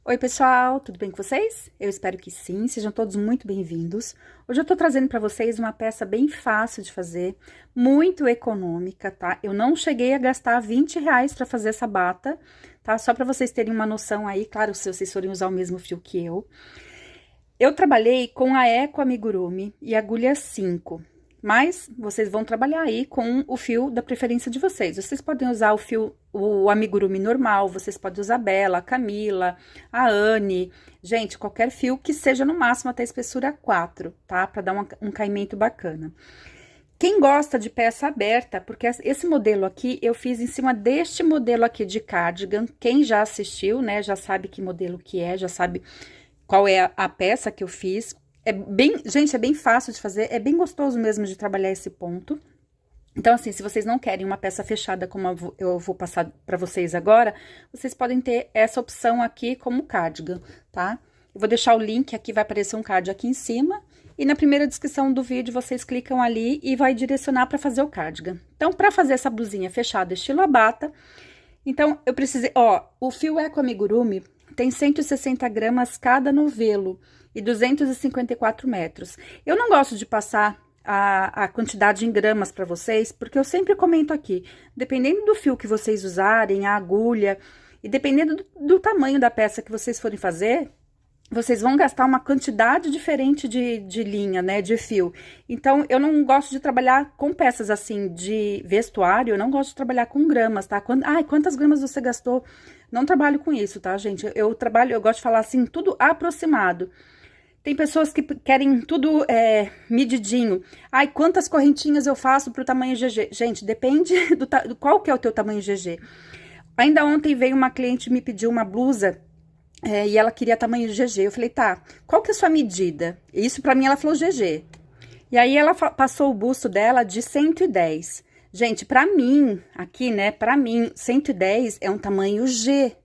Oi pessoal, tudo bem com vocês? Eu espero que sim, sejam todos muito bem-vindos. Hoje eu tô trazendo para vocês uma peça bem fácil de fazer, muito econômica, tá? Eu não cheguei a gastar R$ 20 para fazer essa bata, tá? Só para vocês terem uma noção aí, claro, se vocês forem usar o mesmo fio que eu. Eu trabalhei com a Eco Amigurumi e agulha 5. Mas vocês vão trabalhar aí com o fio da preferência de vocês. Vocês podem usar o fio, o amigurumi normal, vocês podem usar a Bela, a Camila, a Anne. Gente, qualquer fio que seja no máximo até espessura 4, tá? Pra dar um caimento bacana. Quem gosta de peça aberta, porque esse modelo aqui eu fiz em cima deste modelo aqui de cardigan. Quem já assistiu, né, já sabe que modelo que é, já sabe qual é a peça que eu fiz. Gente, é bem fácil de fazer, é bem gostoso mesmo de trabalhar esse ponto. Então, assim, se vocês não querem uma peça fechada como eu vou passar pra vocês agora, vocês podem ter essa opção aqui como cardigan, tá? Eu vou deixar o link aqui, vai aparecer um card aqui em cima, e na primeira descrição do vídeo vocês clicam ali e vai direcionar pra fazer o cardigan. Então, pra fazer essa blusinha fechada estilo abata, então, eu precisei, ó, o fio Eco Amigurumi tem 160 gramas cada novelo e 254 metros. Eu não gosto de passar a quantidade em gramas para vocês, porque eu sempre comento aqui, dependendo do fio que vocês usarem, a agulha, e dependendo do tamanho da peça que vocês forem fazer, vocês vão gastar uma quantidade diferente de linha, né, de fio. Então, eu não gosto de trabalhar com peças assim de vestuário, eu não gosto de trabalhar com gramas, tá? Quantas gramas você gastou? Não trabalho com isso, tá, gente? Eu gosto de falar assim, tudo aproximado. Tem pessoas que querem tudo medidinho. Ai, quantas correntinhas eu faço pro tamanho GG? Gente, depende do qual que é o teu tamanho GG. Ainda ontem veio uma cliente me pedir uma blusa e ela queria tamanho GG. Eu falei, tá, qual que é a sua medida? Isso pra mim ela falou GG. E aí ela passou o busto dela de 110. Gente, pra mim, aqui, né, pra mim, 110 é um tamanho G.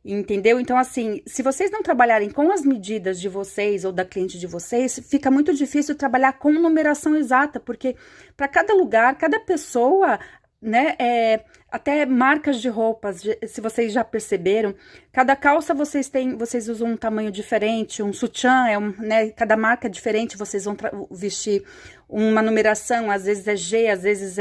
Entendeu? Então, assim, se vocês não trabalharem com as medidas de vocês ou da cliente de vocês, fica muito difícil trabalhar com numeração exata, porque para cada lugar, cada pessoa, né, até marcas de roupas, se vocês já perceberam, cada calça vocês usam um tamanho diferente, um sutiã, né, cada marca é diferente, vocês vão vestir uma numeração, às vezes é G, às vezes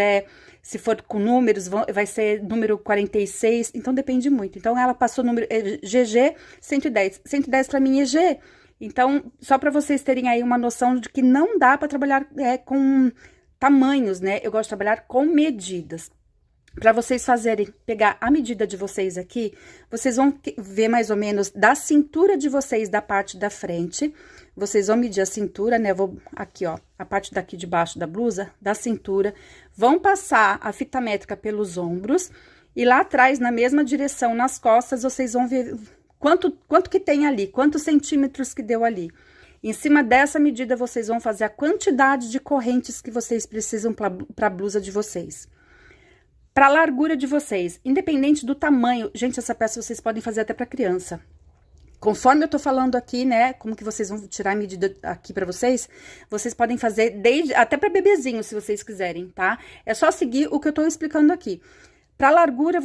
se for com números, vai ser número 46, então depende muito. Então, ela passou número GG 110. 110 para mim é G. Então, só para vocês terem aí uma noção de que não dá para trabalhar com tamanhos, né? Eu gosto de trabalhar com medidas. Para vocês pegar a medida de vocês aqui, vocês vão ver mais ou menos da cintura de vocês, da parte da frente. Vocês vão medir a cintura, né? Aqui, ó, a parte daqui de baixo da blusa, da cintura. Vão passar a fita métrica pelos ombros. E lá atrás, na mesma direção, nas costas, vocês vão ver quanto que tem ali, quantos centímetros que deu ali. Em cima dessa medida, vocês vão fazer a quantidade de correntes que vocês precisam para a blusa de vocês. Para a largura de vocês, independente do tamanho, gente, essa peça vocês podem fazer até para criança. Conforme eu tô falando aqui, né, como que vocês vão tirar a medida aqui para vocês podem fazer até para bebezinho, se vocês quiserem, tá? É só seguir o que eu tô explicando aqui. Para largura,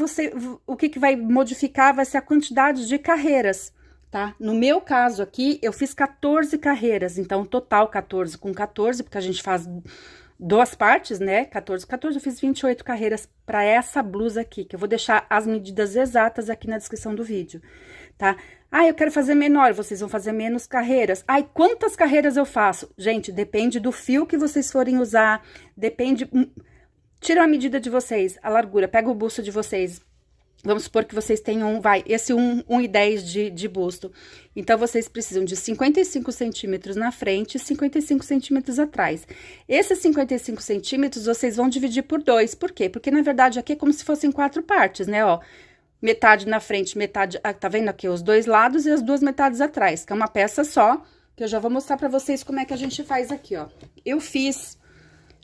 o que vai modificar vai ser a quantidade de carreiras, tá? No meu caso aqui, eu fiz 14 carreiras, então total 14 com 14, porque a gente faz duas partes, né? 14, eu fiz 28 carreiras para essa blusa aqui, que eu vou deixar as medidas exatas aqui na descrição do vídeo, tá? Eu quero fazer menor, vocês vão fazer menos carreiras. Quantas carreiras eu faço? Gente, depende do fio que vocês forem usar, depende... Tira a medida de vocês, a largura, pega o busto de vocês. Vamos supor que vocês tenham, esse 1,10 de busto. Então, vocês precisam de 55 centímetros na frente e 55 centímetros atrás. Esses 55 centímetros, vocês vão dividir por 2. Por quê? Porque, na verdade, aqui é como se fossem 4 partes, né, ó. Metade na frente, metade... tá vendo aqui? Os 2 lados e as 2 metades atrás, que é uma peça só, que eu já vou mostrar pra vocês como é que a gente faz aqui, ó. Eu fiz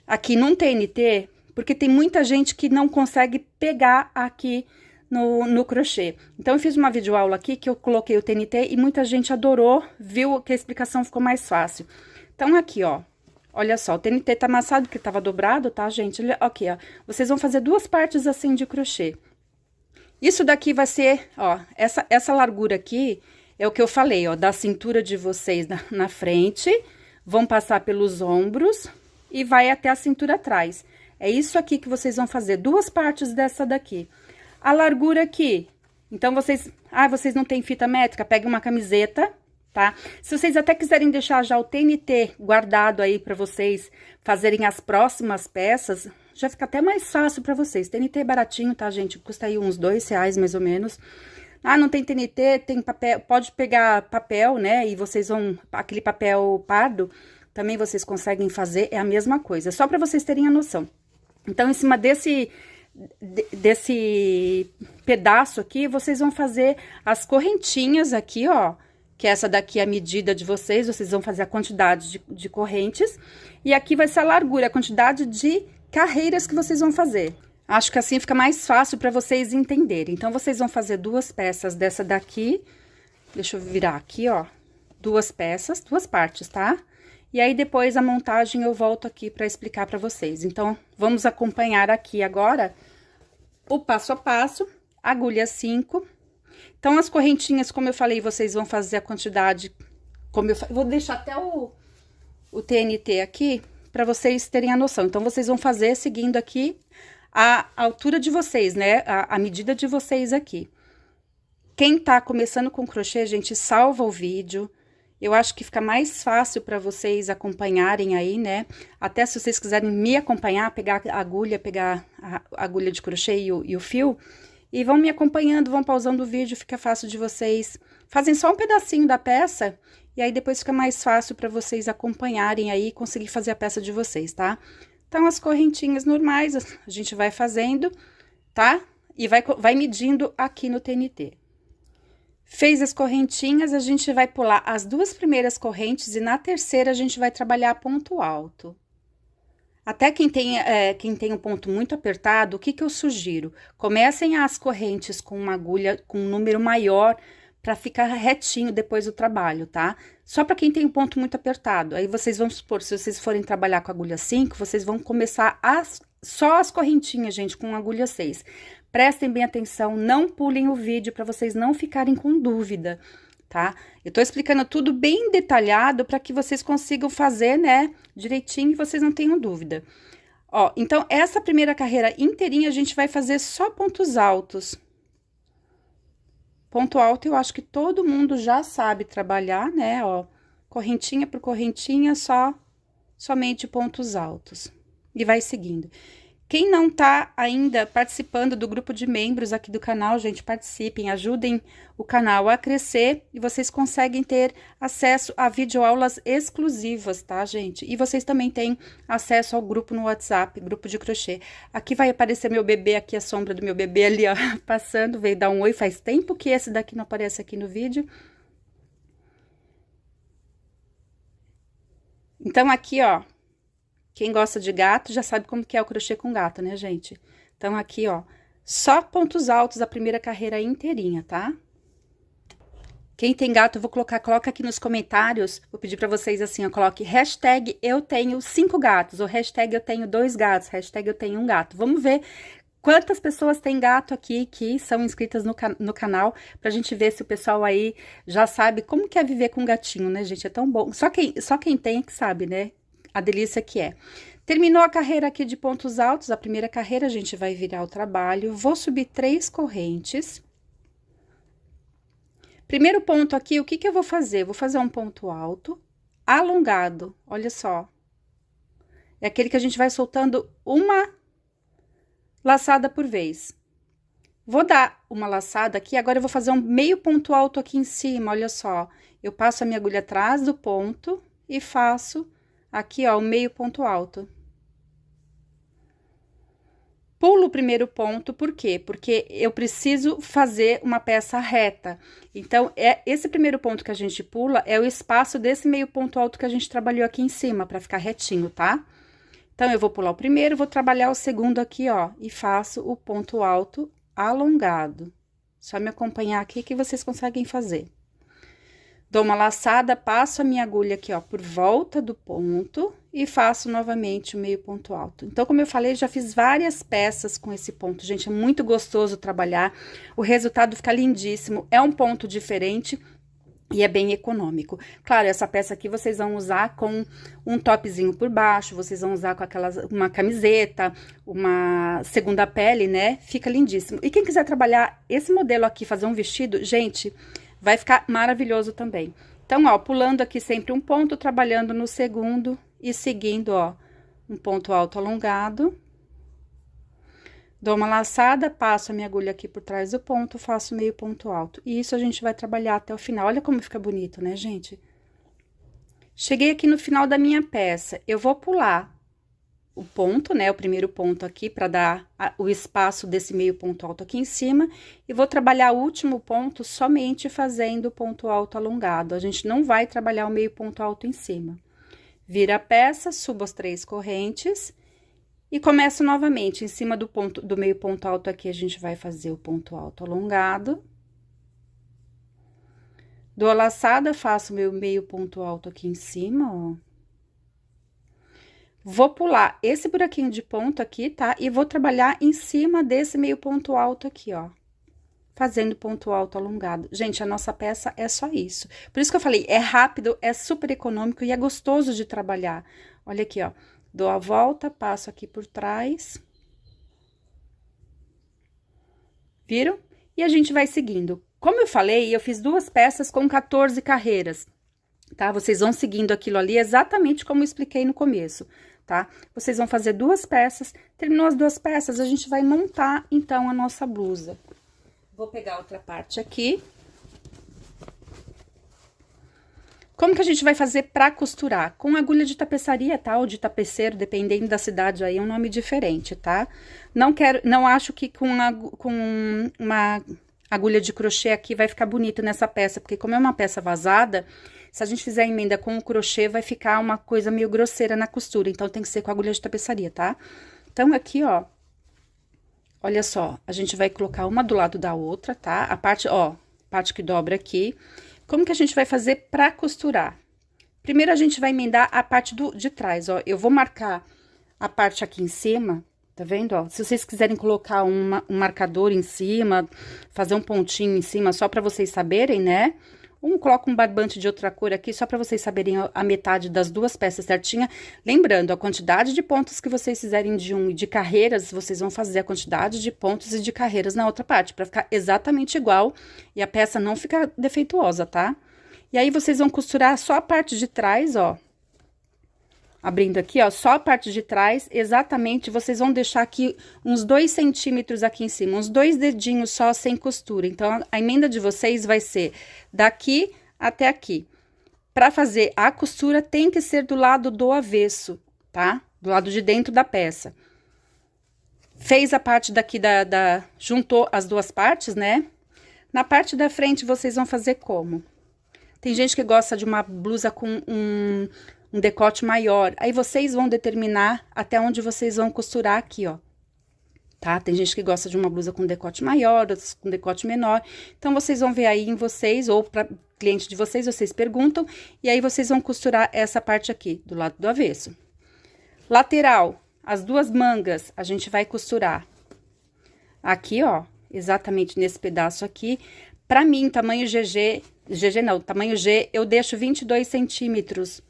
aqui num TNT, porque tem muita gente que não consegue pegar aqui no crochê. Então, eu fiz uma videoaula aqui que eu coloquei o TNT e muita gente adorou, viu que a explicação ficou mais fácil. Então, aqui, ó, olha só, o TNT tá amassado porque tava dobrado, tá, gente? Aqui, ó, vocês vão fazer 2 partes assim de crochê. Isso daqui vai ser, ó, essa largura aqui é o que eu falei, ó, da cintura de vocês na frente, vão passar pelos ombros e vai até a cintura atrás. É isso aqui que vocês vão fazer, duas partes dessa daqui. A largura aqui, então vocês não tem fita métrica, pega uma camiseta, tá? Se vocês até quiserem deixar já o TNT guardado aí pra vocês fazerem as próximas peças, já fica até mais fácil pra vocês. TNT é baratinho, tá, gente? Custa aí uns R$2 mais ou menos. Ah, não tem TNT, tem papel, pode pegar papel, né? E vocês vão, aquele papel pardo, também vocês conseguem fazer, é a mesma coisa. Só pra vocês terem a noção. Então, em cima desse pedaço aqui, vocês vão fazer as correntinhas aqui, ó. Que essa daqui é a medida de vocês vão fazer a quantidade de correntes. E aqui vai ser a largura, a quantidade de carreiras que vocês vão fazer. Acho que assim fica mais fácil para vocês entenderem. Então, vocês vão fazer duas peças dessa daqui. Deixa eu virar aqui, ó. Duas peças, duas partes, tá? E aí, depois, a montagem eu volto aqui para explicar para vocês. Então, vamos acompanhar aqui agora o passo a passo, agulha 5. Então, as correntinhas, como eu falei, vocês vão fazer a quantidade, vou deixar até o TNT aqui, para vocês terem a noção. Então, vocês vão fazer seguindo aqui a altura de vocês, né? A medida de vocês aqui. Quem tá começando com crochê, gente, salva o vídeo. Eu acho que fica mais fácil para vocês acompanharem aí, né? Até se vocês quiserem me acompanhar, pegar a agulha de crochê e o fio, e vão me acompanhando, vão pausando o vídeo, fica fácil de vocês. Fazem só um pedacinho da peça, e aí depois fica mais fácil para vocês acompanharem aí e conseguir fazer a peça de vocês, tá? Então, as correntinhas normais, a gente vai fazendo, tá? E vai medindo aqui no TNT. Fez as correntinhas, a gente vai pular as duas primeiras correntes e na terceira a gente vai trabalhar ponto alto. Até quem tem um ponto muito apertado, o que eu sugiro? Comecem as correntes com uma agulha com um número maior para ficar retinho depois do trabalho, tá? Só para quem tem um ponto muito apertado. Aí vocês vão supor, se vocês forem trabalhar com agulha 5, vocês vão começar só as correntinhas, gente, com agulha 6. Prestem bem atenção, não pulem o vídeo para vocês não ficarem com dúvida, tá? Eu tô explicando tudo bem detalhado para que vocês consigam fazer, né, direitinho e vocês não tenham dúvida. Ó, então, essa primeira carreira inteirinha a gente vai fazer só pontos altos. Ponto alto eu acho que todo mundo já sabe trabalhar, né, ó. Correntinha por correntinha, somente pontos altos. E vai seguindo. Quem não tá ainda participando do grupo de membros aqui do canal, gente, participem, ajudem o canal a crescer e vocês conseguem ter acesso a videoaulas exclusivas, tá, gente? E vocês também têm acesso ao grupo no WhatsApp, grupo de crochê. Aqui vai aparecer meu bebê, aqui a sombra do meu bebê ali, ó, passando, veio dar um oi, faz tempo que esse daqui não aparece aqui no vídeo. Então, aqui, ó. Quem gosta de gato já sabe como que é o crochê com gato, né, gente? Então, aqui, ó, só pontos altos a primeira carreira inteirinha, tá? Quem tem gato, eu vou coloca aqui nos comentários, vou pedir pra vocês assim, ó, coloque hashtag eu tenho 5 gatos, ou hashtag eu tenho 2 gatos, hashtag eu tenho 1 gato. Vamos ver quantas pessoas têm gato aqui que são inscritas no canal, pra gente ver se o pessoal aí já sabe como que é viver com um gatinho, né, gente? É tão bom. Só quem tem é que sabe, né? A delícia que é. Terminou a carreira aqui de pontos altos, a primeira carreira a gente vai virar o trabalho, vou subir 3 correntes. Primeiro ponto aqui, o que eu vou fazer? Vou fazer um ponto alto, alongado, olha só. É aquele que a gente vai soltando uma laçada por vez. Vou dar uma laçada aqui, agora eu vou fazer um meio ponto alto aqui em cima, olha só. Eu passo a minha agulha atrás do ponto e faço aqui, ó, o meio ponto alto. Pulo o primeiro ponto, por quê? Porque eu preciso fazer uma peça reta. Então, esse primeiro ponto que a gente pula é o espaço desse meio ponto alto que a gente trabalhou aqui em cima, pra ficar retinho, tá? Então, eu vou pular o primeiro, vou trabalhar o segundo aqui, ó, e faço o ponto alto alongado. Só me acompanhar aqui que vocês conseguem fazer. Dou uma laçada, passo a minha agulha aqui, ó, por volta do ponto e faço novamente o meio ponto alto. Então, como eu falei, já fiz várias peças com esse ponto, gente, é muito gostoso trabalhar, o resultado fica lindíssimo, é um ponto diferente E é bem econômico. Claro, essa peça aqui vocês vão usar com um topzinho por baixo, vocês vão usar com uma camiseta, uma segunda pele, né? Fica lindíssimo. E quem quiser trabalhar esse modelo aqui, fazer um vestido, gente, vai ficar maravilhoso também. Então, ó, pulando aqui sempre um ponto, trabalhando no segundo e seguindo, ó, um ponto alto alongado. Dou uma laçada, passo a minha agulha aqui por trás do ponto, faço meio ponto alto. E isso a gente vai trabalhar até o final. Olha como fica bonito, né, gente? Cheguei aqui no final da minha peça. Eu vou pular o ponto, né, o primeiro ponto aqui, para dar o espaço desse meio ponto alto aqui em cima. E vou trabalhar o último ponto somente fazendo ponto alto alongado. A gente não vai trabalhar o meio ponto alto em cima. Vira a peça, subo as 3 correntes. E começo novamente, em cima do meio ponto alto aqui, a gente vai fazer o ponto alto alongado. Dou a laçada, faço meu meio ponto alto aqui em cima, ó. Vou pular esse buraquinho de ponto aqui, tá? E vou trabalhar em cima desse meio ponto alto aqui, ó. Fazendo ponto alto alongado. Gente, a nossa peça é só isso. Por isso que eu falei, é rápido, é super econômico e é gostoso de trabalhar. Olha aqui, ó. Dou a volta, passo aqui por trás. Viram? E a gente vai seguindo. Como eu falei, eu fiz 2 peças com 14 carreiras, tá? Vocês vão seguindo aquilo ali exatamente como eu expliquei no começo, tá? Vocês vão fazer 2 peças, terminou as 2 peças, a gente vai montar, então, a nossa blusa. Vou pegar outra parte aqui. Como que a gente vai fazer pra costurar? Com agulha de tapeçaria, tá? Ou de tapeceiro, dependendo da cidade aí, é um nome diferente, tá? Não acho que com uma agulha de crochê aqui vai ficar bonito nessa peça, porque como é uma peça vazada, se a gente fizer a emenda com o crochê, vai ficar uma coisa meio grosseira na costura, então tem que ser com agulha de tapeçaria, tá? Então, aqui, ó, olha só, a gente vai colocar uma do lado da outra, tá? A parte, ó, parte que dobra aqui. Como que a gente vai fazer pra costurar? Primeiro, a gente vai emendar a parte de trás, ó. Eu vou marcar a parte aqui em cima, tá vendo, ó? Se vocês quiserem colocar um marcador em cima, fazer um pontinho em cima, só pra vocês saberem, né? Coloca um barbante de outra cor aqui, só pra vocês saberem a metade das 2 peças certinha. Lembrando, a quantidade de pontos que vocês fizerem de e de carreiras, vocês vão fazer a quantidade de pontos e de carreiras na outra parte, pra ficar exatamente igual e a peça não ficar defeituosa, tá? E aí, vocês vão costurar só a parte de trás, ó. Abrindo aqui, ó, só a parte de trás, exatamente, vocês vão deixar aqui uns 2 centímetros aqui em cima, uns 2 dedinhos só sem costura. Então, a emenda de vocês vai ser daqui até aqui. Pra fazer a costura, tem que ser do lado do avesso, tá? Do lado de dentro da peça. Fez a parte daqui juntou as 2 partes, né? Na parte da frente, vocês vão fazer como? Tem gente que gosta de uma blusa com um decote maior. Aí, vocês vão determinar até onde vocês vão costurar aqui, ó. Tá? Tem gente que gosta de uma blusa com decote maior, outros com decote menor. Então, vocês vão ver aí em vocês, ou para cliente de vocês, vocês perguntam. E aí, vocês vão costurar essa parte aqui, do lado do avesso. Lateral, as 2 mangas, a gente vai costurar aqui, ó. Exatamente nesse pedaço aqui. Pra mim, tamanho tamanho G, eu deixo 22 centímetros.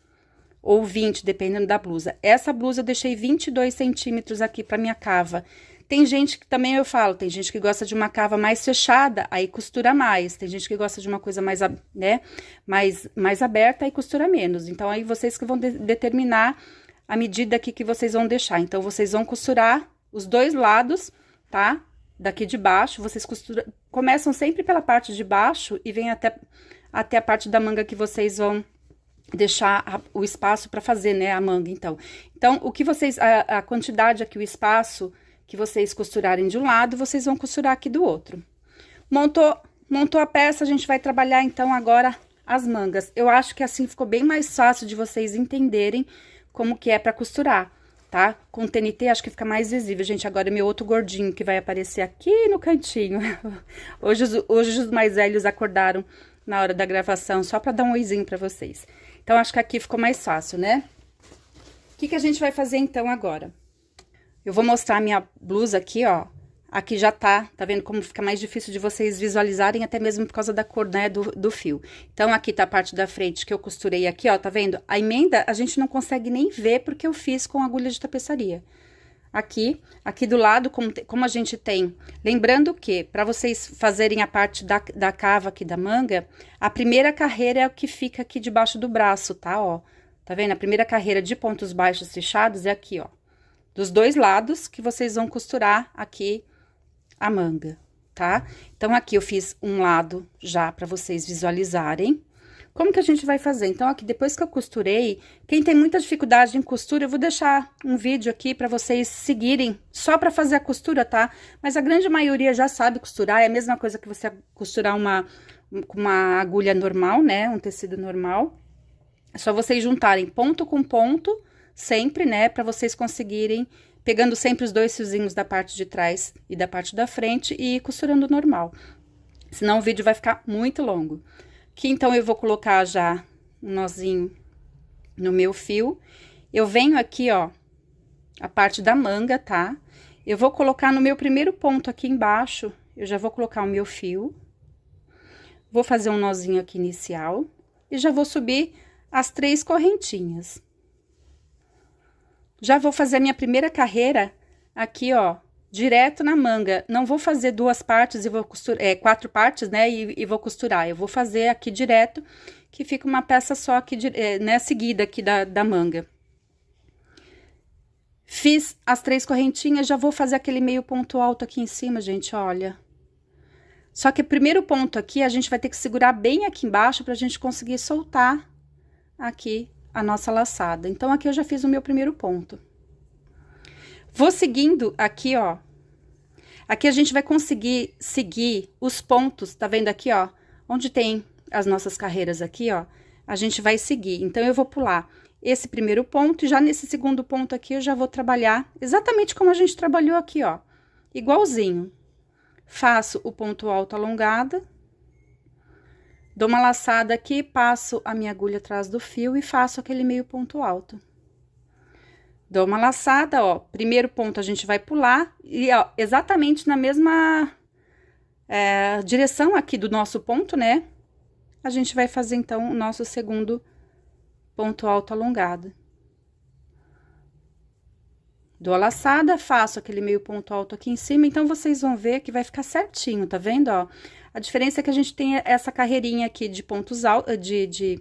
Ou 20, dependendo da blusa. Essa blusa eu deixei 22 centímetros aqui pra minha cava. Tem gente que também eu falo, tem gente que gosta de uma cava mais fechada, aí costura mais. Tem gente que gosta de uma coisa mais, né, mais aberta, aí costura menos. Então, aí vocês que vão determinar a medida aqui que vocês vão deixar. Então, vocês vão costurar os 2 lados, tá? Daqui de baixo, vocês começam sempre pela parte de baixo e vem até a parte da manga que vocês vão deixar o espaço para fazer, né, a manga, então. Então, o que vocês, a quantidade aqui, o espaço que vocês costurarem de um lado, vocês vão costurar aqui do outro. Montou a peça, a gente vai trabalhar, então, agora as mangas. Eu acho que assim ficou bem mais fácil de vocês entenderem como que é para costurar, tá? Com TNT, acho que fica mais visível. Gente, agora é meu outro gordinho que vai aparecer aqui no cantinho. Hoje os mais velhos acordaram na hora da gravação, só para dar um oizinho para vocês. Então, acho que aqui ficou mais fácil, né? O que a gente vai fazer, então, agora? Eu vou mostrar a minha blusa aqui, ó, aqui já tá vendo como fica mais difícil de vocês visualizarem, até mesmo por causa da cor, né, do fio. Então, aqui tá a parte da frente que eu costurei aqui, ó, tá vendo? A emenda a gente não consegue nem ver porque eu fiz com agulha de tapeçaria. Aqui do lado, como a gente tem, lembrando que, para vocês fazerem a parte da cava aqui da manga, a primeira carreira é o que fica aqui debaixo do braço, tá, ó. Tá vendo? A primeira carreira de pontos baixos fechados é aqui, ó. Dos dois lados que vocês vão costurar aqui a manga, tá? Então, aqui eu fiz um lado já para vocês visualizarem. Como que a gente vai fazer? Então, aqui, depois que eu costurei, quem tem muita dificuldade em costura, eu vou deixar um vídeo aqui para vocês seguirem, só para fazer a costura, tá? Mas a grande maioria já sabe costurar, é a mesma coisa que você costurar com uma agulha normal, né? Um tecido normal. É só vocês juntarem ponto com ponto, sempre, né? Para vocês conseguirem, pegando sempre os dois fiozinhos da parte de trás e da parte da frente e ir costurando normal. Senão o vídeo vai ficar muito longo. Aqui, então, eu vou colocar já um nozinho no meu fio. Eu venho aqui, ó, a parte da manga, tá? Eu vou colocar no meu primeiro ponto aqui embaixo, eu já vou colocar o meu fio. Vou fazer um nozinho aqui inicial e já vou subir as 3 correntinhas. Já vou fazer a minha primeira carreira aqui, ó, direto na manga. Não vou fazer 2 partes e vou costurar, 4 partes, né, e vou costurar. Eu vou fazer aqui direto, que fica uma peça só aqui, né, seguida aqui da manga. Fiz as 3 correntinhas, já vou fazer aquele meio ponto alto aqui em cima, gente, olha. Só que o primeiro ponto aqui, a gente vai ter que segurar bem aqui embaixo pra gente conseguir soltar aqui a nossa laçada. Então, aqui eu já fiz o meu primeiro ponto. Vou seguindo aqui, ó. Aqui a gente vai conseguir seguir os pontos, tá vendo aqui, ó? Onde tem as nossas carreiras aqui, ó, a gente vai seguir. Então, eu vou pular esse primeiro ponto e já nesse segundo ponto aqui eu já vou trabalhar exatamente como a gente trabalhou aqui, ó. Igualzinho. Faço o ponto alto alongado. Dou uma laçada aqui, passo a minha agulha atrás do fio e faço aquele meio ponto alto. Dou uma laçada, ó, primeiro ponto a gente vai pular e, ó, exatamente na mesma direção aqui do nosso ponto, né? A gente vai fazer, então, o nosso segundo ponto alto alongado. Dou a laçada, faço aquele meio ponto alto aqui em cima, então, vocês vão ver que vai ficar certinho, tá vendo, ó? A diferença é que a gente tem essa carreirinha aqui de pontos altos, de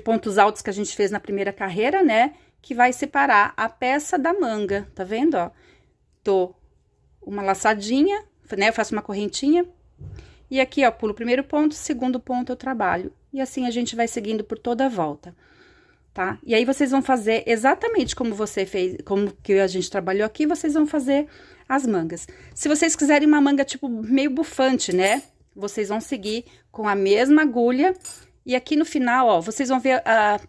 pontos altos que a gente fez na primeira carreira, né? Que vai separar a peça da manga, tá vendo, ó? Dou uma laçadinha, né? Eu faço uma correntinha. E aqui, ó, pulo o primeiro ponto, segundo ponto eu trabalho. E assim a gente vai seguindo por toda a volta, tá? E aí, vocês vão fazer exatamente como você fez, como que a gente trabalhou aqui, vocês vão fazer as mangas. Se vocês quiserem uma manga, tipo, meio bufante, né? Vocês vão seguir com a mesma agulha. E aqui no final, ó, vocês vão ver a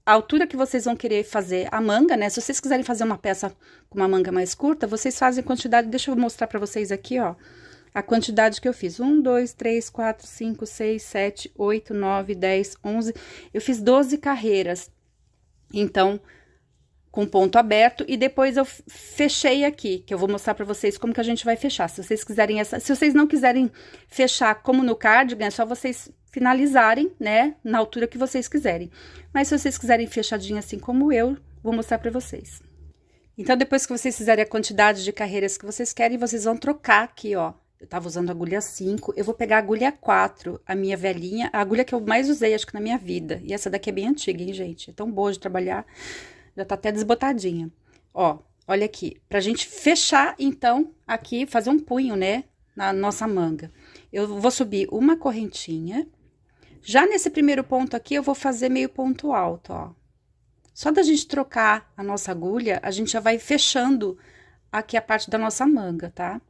altura que vocês vão querer fazer a manga, né? Se vocês quiserem fazer uma peça com uma manga mais curta, vocês fazem quantidade, deixa eu mostrar pra vocês aqui, ó, a quantidade que eu fiz. 1, 2, 3, 4, 5, 6, 7, 8, 9, 10, 11, eu fiz 12 carreiras. Então, com ponto aberto, e depois eu fechei aqui, que eu vou mostrar pra vocês como que a gente vai fechar. Se vocês quiserem se vocês não quiserem fechar como no cardigan, é só vocês finalizarem, né, na altura que vocês quiserem. Mas se vocês quiserem fechadinho assim como eu, vou mostrar pra vocês. Então, depois que vocês fizerem a quantidade de carreiras que vocês querem, vocês vão trocar aqui, ó. Eu tava usando a agulha 5, eu vou pegar a agulha 4, a minha velhinha, a agulha que eu mais usei, acho que na minha vida. E essa daqui é bem antiga, hein, gente? É tão boa de trabalhar, já tá até desbotadinha. Ó, olha aqui, pra gente fechar, então, aqui, fazer um punho, né, na nossa manga. Eu vou subir uma correntinha. Já nesse primeiro ponto aqui, eu vou fazer meio ponto alto, ó. Só da gente trocar a nossa agulha, a gente já vai fechando aqui a parte da nossa manga, tá?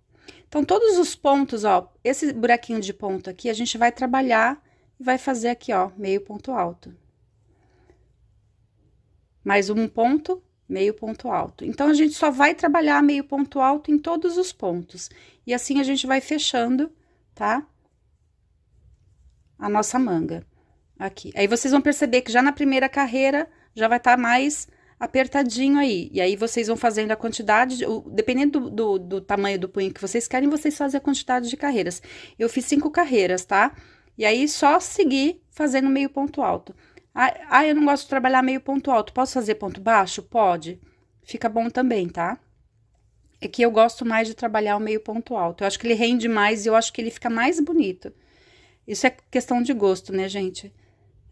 Então, todos os pontos, ó, esse buraquinho de ponto aqui, a gente vai trabalhar e vai fazer aqui, ó, meio ponto alto. Mais um ponto, meio ponto alto. Então, a gente só vai trabalhar meio ponto alto em todos os pontos. E assim, a gente vai fechando, tá? A nossa manga, aqui. Aí, vocês vão perceber que já na primeira carreira, já vai estar mais apertadinho aí. E aí, vocês vão fazendo a quantidade, dependendo do tamanho do punho que vocês querem, vocês fazem a quantidade de carreiras. Eu fiz 5 carreiras, tá? E aí, só seguir fazendo meio ponto alto. Ah, eu não gosto de trabalhar meio ponto alto. Posso fazer ponto baixo? Pode. Fica bom também, tá? É que eu gosto mais de trabalhar o meio ponto alto. Eu acho que ele rende mais e eu acho que ele fica mais bonito. Isso é questão de gosto, né, gente?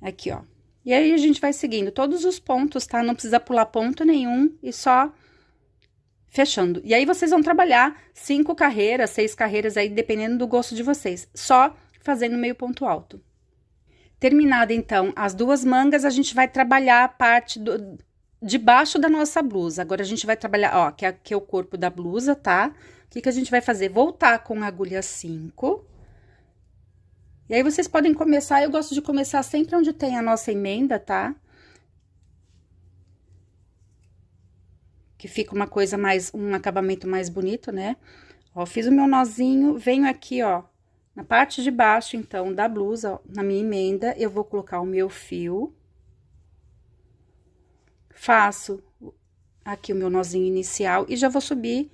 Aqui, ó. E aí, a gente vai seguindo todos os pontos, tá? Não precisa pular ponto nenhum e só fechando. E aí, vocês vão trabalhar 5 carreiras, 6 carreiras aí, dependendo do gosto de vocês. Só fazendo meio ponto alto. Terminada, então, as 2 mangas, a gente vai trabalhar a parte de baixo da nossa blusa. Agora, a gente vai trabalhar, ó, que aqui é o corpo da blusa, tá? O que que a gente vai fazer? Voltar com a agulha 5. E aí, vocês podem começar, eu gosto de começar sempre onde tem a nossa emenda, tá? Que fica uma coisa mais, um acabamento mais bonito, né? Ó, fiz o meu nozinho, venho aqui, ó, na parte de baixo, então, da blusa, ó, na minha emenda, eu vou colocar o meu fio. Faço aqui o meu nozinho inicial e já vou subir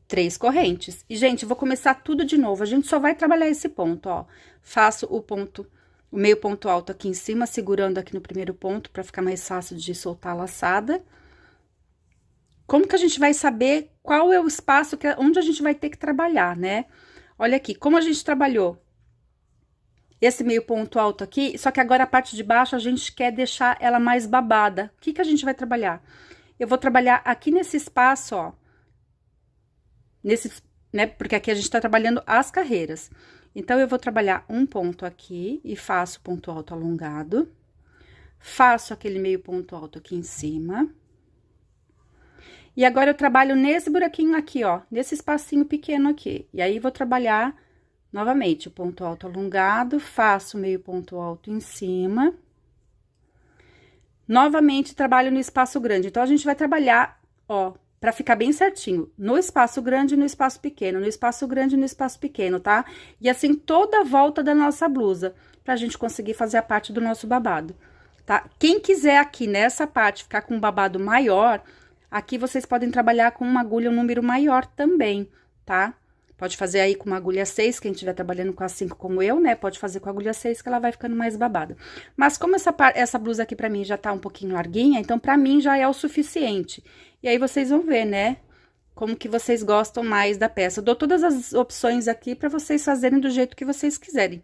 3 correntes. E, gente, vou começar tudo de novo. A gente só vai trabalhar esse ponto, ó. Faço o meio ponto alto aqui em cima, segurando aqui no primeiro ponto, pra ficar mais fácil de soltar a laçada. Como que a gente vai saber qual é o espaço onde a gente vai ter que trabalhar, né? Olha aqui, como a gente trabalhou esse meio ponto alto aqui, só que agora a parte de baixo a gente quer deixar ela mais babada. O que que a gente vai trabalhar? Eu vou trabalhar aqui nesse espaço, ó. Né? Porque aqui a gente tá trabalhando as carreiras. Então, eu vou trabalhar um ponto aqui e faço ponto alto alongado. Faço aquele meio ponto alto aqui em cima. E agora, eu trabalho nesse buraquinho aqui, ó, nesse espacinho pequeno aqui. E aí, vou trabalhar novamente o ponto alto alongado, faço meio ponto alto em cima. Novamente, trabalho no espaço grande. Então, a gente vai trabalhar, ó, pra ficar bem certinho, no espaço grande e no espaço pequeno, no espaço grande e no espaço pequeno, tá? E assim, toda a volta da nossa blusa, pra gente conseguir fazer a parte do nosso babado, tá? Quem quiser aqui nessa parte ficar com um babado maior, aqui vocês podem trabalhar com uma agulha, um número maior também, tá? Pode fazer aí com uma agulha 6, quem estiver trabalhando com a 5 como eu, né? Pode fazer com a agulha 6 que ela vai ficando mais babada. Mas como essa blusa aqui pra mim já tá um pouquinho larguinha, então pra mim já é o suficiente. E aí, vocês vão ver, né? Como que vocês gostam mais da peça. Eu dou todas as opções aqui pra vocês fazerem do jeito que vocês quiserem.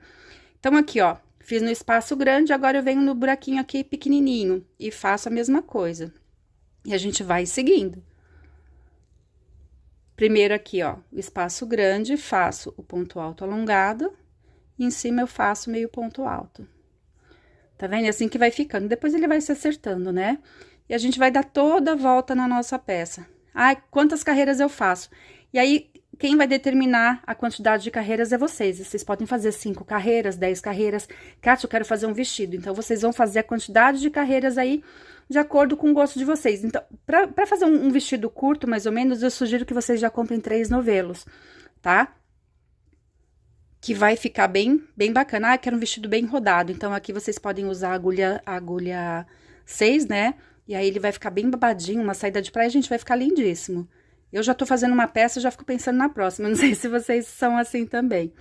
Então, aqui, ó, fiz no espaço grande, agora eu venho no buraquinho aqui pequenininho e faço a mesma coisa. E a gente vai seguindo. Primeiro aqui, ó, o espaço grande, faço o ponto alto alongado, e em cima eu faço meio ponto alto. Tá vendo? É assim que vai ficando. Depois ele vai se acertando, né? E a gente vai dar toda a volta na nossa peça. Ai, quantas carreiras eu faço? E aí, quem vai determinar a quantidade de carreiras é vocês. Vocês podem fazer 5 carreiras, 10 carreiras. Kátia, eu quero fazer um vestido. Então, vocês vão fazer a quantidade de carreiras aí de acordo com o gosto de vocês. Então, pra fazer um vestido curto, mais ou menos, eu sugiro que vocês já comprem 3 novelos, tá? Que vai ficar bem bacana. Ah, quero um vestido bem rodado. Então, aqui vocês podem usar a agulha 6, né? E aí, ele vai ficar bem babadinho, uma saída de praia, gente, vai ficar lindíssimo. Eu já tô fazendo uma peça, já fico pensando na próxima, não sei se vocês são assim também.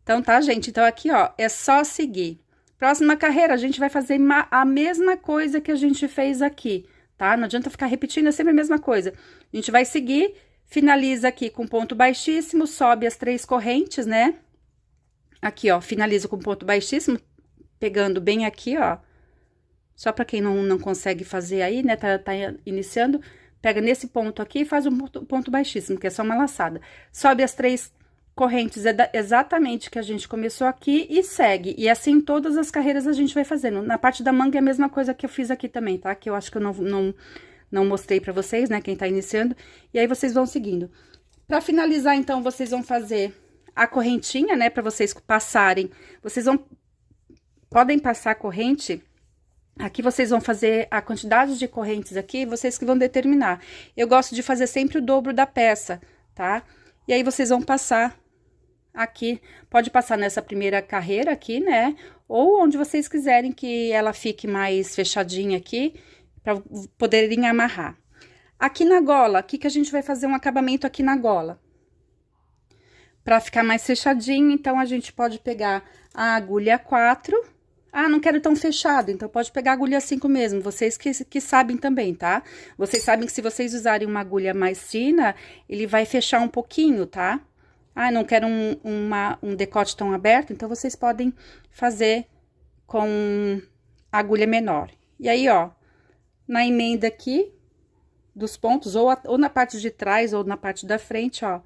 Então, tá, gente? Então, aqui, ó, é só seguir. Próxima carreira, a gente vai fazer a mesma coisa que a gente fez aqui, tá? Não adianta ficar repetindo, é sempre a mesma coisa. A gente vai seguir, finaliza aqui com ponto baixíssimo, sobe as 3 correntes, né? Aqui, ó, finaliza com ponto baixíssimo, pegando bem aqui, ó. Só pra quem não consegue fazer aí, né, tá iniciando, pega nesse ponto aqui e faz um ponto baixíssimo, que é só uma laçada. Sobe as 3 correntes exatamente que a gente começou aqui e segue. E assim, todas as carreiras a gente vai fazendo. Na parte da manga é a mesma coisa que eu fiz aqui também, tá? Que eu acho que eu não mostrei pra vocês, né, quem tá iniciando. E aí, vocês vão seguindo. Pra finalizar, então, vocês vão fazer a correntinha, né, pra vocês passarem. Podem passar a corrente. Aqui vocês vão fazer a quantidade de correntes aqui, vocês que vão determinar. Eu gosto de fazer sempre o dobro da peça, tá? E aí, vocês vão passar aqui, pode passar nessa primeira carreira aqui, né? Ou onde vocês quiserem que ela fique mais fechadinha aqui, para poderem amarrar. Aqui na gola, o que a gente vai fazer um acabamento aqui na gola? Para ficar mais fechadinho, então, a gente pode pegar a agulha 4. Ah, não quero tão fechado, então pode pegar a agulha 5 mesmo, vocês que sabem também, tá? Vocês sabem que se vocês usarem uma agulha mais fina, ele vai fechar um pouquinho, tá? Ah, não quero um decote tão aberto, então vocês podem fazer com agulha menor. E aí, ó, na emenda aqui dos pontos, ou na parte de trás ou na parte da frente, ó.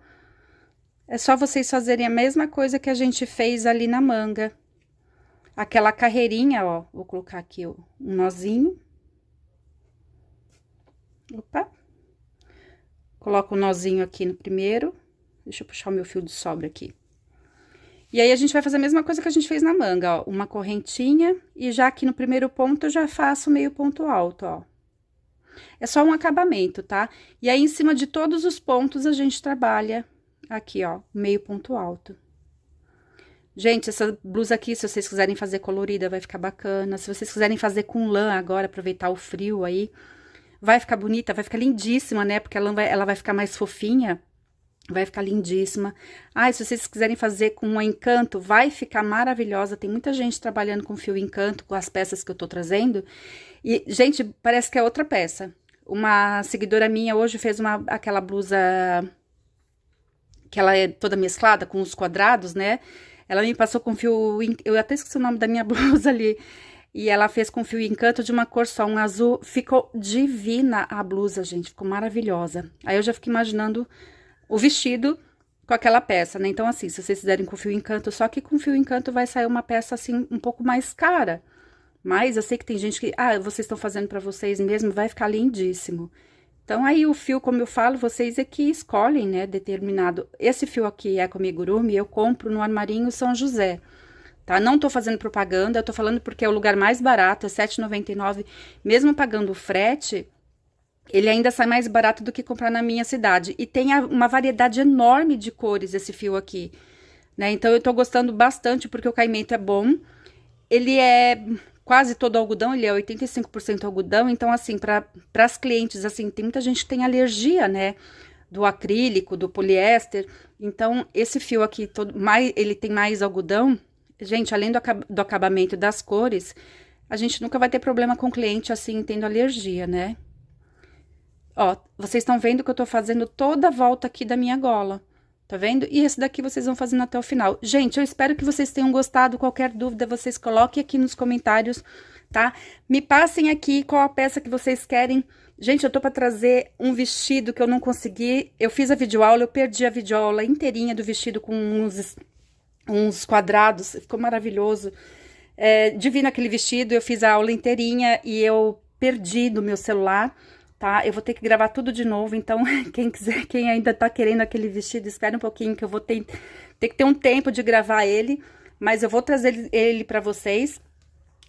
É só vocês fazerem a mesma coisa que a gente fez ali na manga. Aquela carreirinha, ó, vou colocar aqui um nozinho. Opa. Coloco o nozinho aqui no primeiro. Deixa eu puxar o meu fio de sobra aqui. E aí, a gente vai fazer a mesma coisa que a gente fez na manga, ó. Uma correntinha e já aqui no primeiro ponto, eu já faço meio ponto alto, ó. É só um acabamento, tá? E aí, em cima de todos os pontos, a gente trabalha aqui, ó, meio ponto alto. Gente, essa blusa aqui, se vocês quiserem fazer colorida, vai ficar bacana. Se vocês quiserem fazer com lã agora, aproveitar o frio aí, vai ficar bonita, vai ficar lindíssima, né? Porque ela vai ficar mais fofinha, vai ficar lindíssima. Ah, e se vocês quiserem fazer com um encanto, vai ficar maravilhosa. Tem muita gente trabalhando com fio encanto, com as peças que eu tô trazendo. E, gente, parece que é outra peça. Uma seguidora minha hoje fez aquela blusa que ela é toda mesclada com os quadrados, né? Ela me passou com fio... Eu até esqueci o nome da minha blusa ali. E ela fez com fio encanto de uma cor só, um azul. Ficou divina a blusa, gente. Ficou maravilhosa. Aí eu já fico imaginando o vestido com aquela peça, né? Então, assim, se vocês fizerem com fio encanto, só que com fio encanto vai sair uma peça, assim, um pouco mais cara. Mas eu sei que tem gente que... Ah, vocês estão fazendo pra vocês mesmo, vai ficar lindíssimo. Então, aí o fio, como eu falo, vocês é que escolhem, né, determinado. Esse fio aqui é Amigurumi, eu compro no Armarinho São José, tá? Não tô fazendo propaganda, eu tô falando porque é o lugar mais barato, é R$ 7,99. Mesmo pagando o frete, ele ainda sai mais barato do que comprar na minha cidade. E tem uma variedade enorme de cores esse fio aqui, né? Então, eu tô gostando bastante porque o caimento é bom. Ele é... quase todo algodão, ele é 85% algodão, então, assim, para as clientes, assim, tem muita gente que tem alergia, né, do acrílico, do poliéster, então, esse fio aqui, ele tem mais algodão, gente, além do acabamento das cores, a gente nunca vai ter problema com cliente, assim, tendo alergia, né. Ó, vocês estão vendo que eu tô fazendo toda a volta aqui da minha gola. Tá vendo? E esse daqui vocês vão fazendo até o final. Gente, eu espero que vocês tenham gostado. Qualquer dúvida, vocês coloquem aqui nos comentários, tá? Me passem aqui qual a peça que vocês querem. Gente, eu tô pra trazer um vestido que eu não consegui. Eu fiz a videoaula, eu perdi a videoaula inteirinha do vestido com uns quadrados. Ficou maravilhoso. Divino aquele vestido, eu fiz a aula inteirinha e eu perdi do meu celular. Tá? Eu vou ter que gravar tudo de novo, então, quem ainda tá querendo aquele vestido, espera um pouquinho que eu vou ter que ter um tempo de gravar ele, mas eu vou trazer ele pra vocês,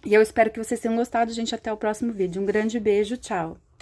e eu espero que vocês tenham gostado, gente, até o próximo vídeo. Um grande beijo, tchau!